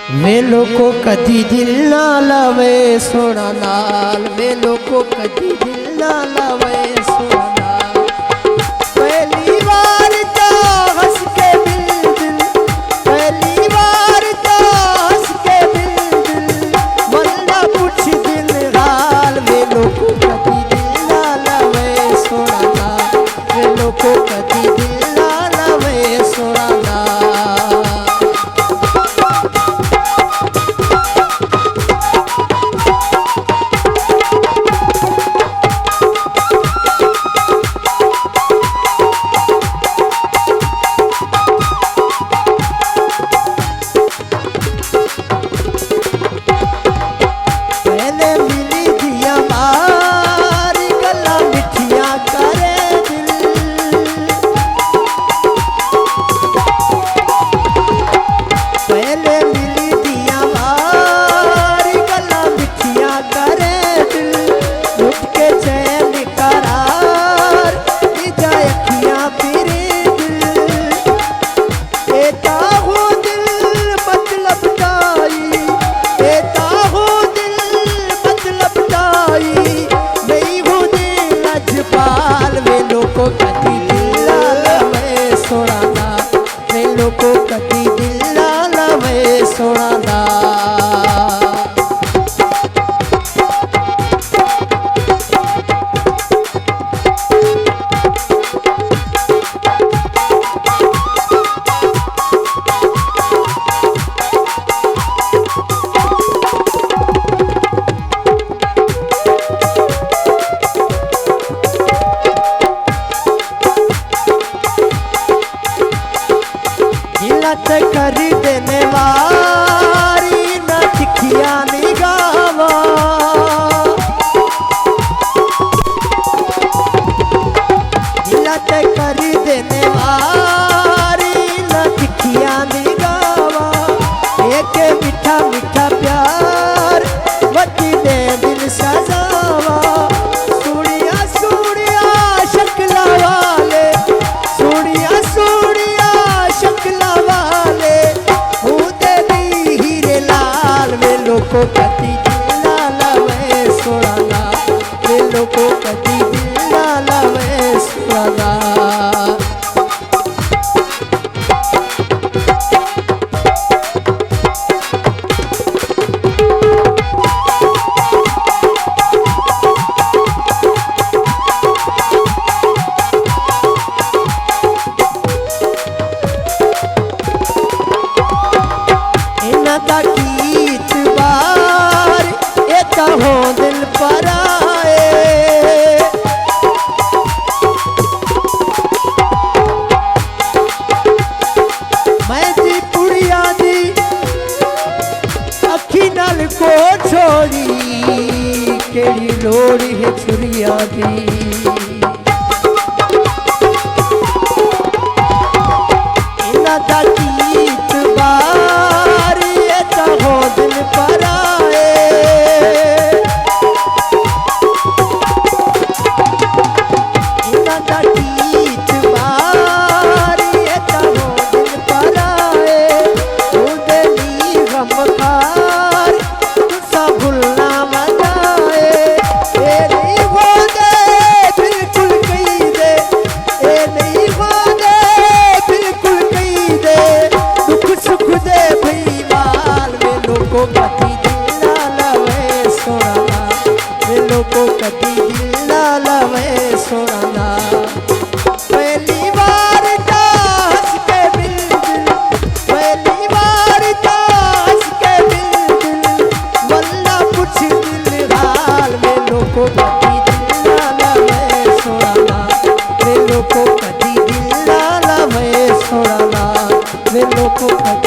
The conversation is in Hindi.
वेलो को कदी दिल ना लावे सोना नाल, वेलो को कदी दिल ना लावे सोना नाल। पहली बार तो हंस के दिल दिल, पहली बार तो हंस के दिल दिल, वरना कुछ दिल हाल। वेलो को कदी दिल ना लावे सोना नाल, वेलो को कदी दिल ना लावे सोना नाल। कर देने वारी न तिखिया निगावा, हिलत कर देने वारी न तिखिया निगावा। एक मीठा मीठा प्यार वती दे दिल सजावा। सूड़िया सूड़िया शक्ला वाले, सूड़िया सूड़िया शक्ला वाले, वेलो को कदी दिल ना लावे सोना नाल, वेलो को कदी दिल ना लावे सोना नाल। इन्ना गीत बार एता हो दिल पर आए, मैं दी पुड़िया दी अखी नाल को छोड़ी, केड़ी लोड़ है छुरिया दी। इन्ना दा गीत बार एता हो दिल पर आए, इन्ना दा गीत बार एता हो दिल पर आए। उदे नी गमखार तुसा भुलना मनाए, ए नहीं हो दे बिल्कुल कही दे, ए नहीं हो दे बिल्कुल कही दे, दुख सुख दे भई माल। वेलो को कदी दिल ना लावे सोना नाल, वेलो को कदी दिल ना लावे सोना नाल। पहली बार तो हंस के दिल दिल, पहली बार तो हंस के दिल दिल, वरना कुछ दिल हाल। वेलो को कदी दिल ना लावे सोना नाल, वेलो को कदी दिल ना लावे सोना नाल, वेलो को कदी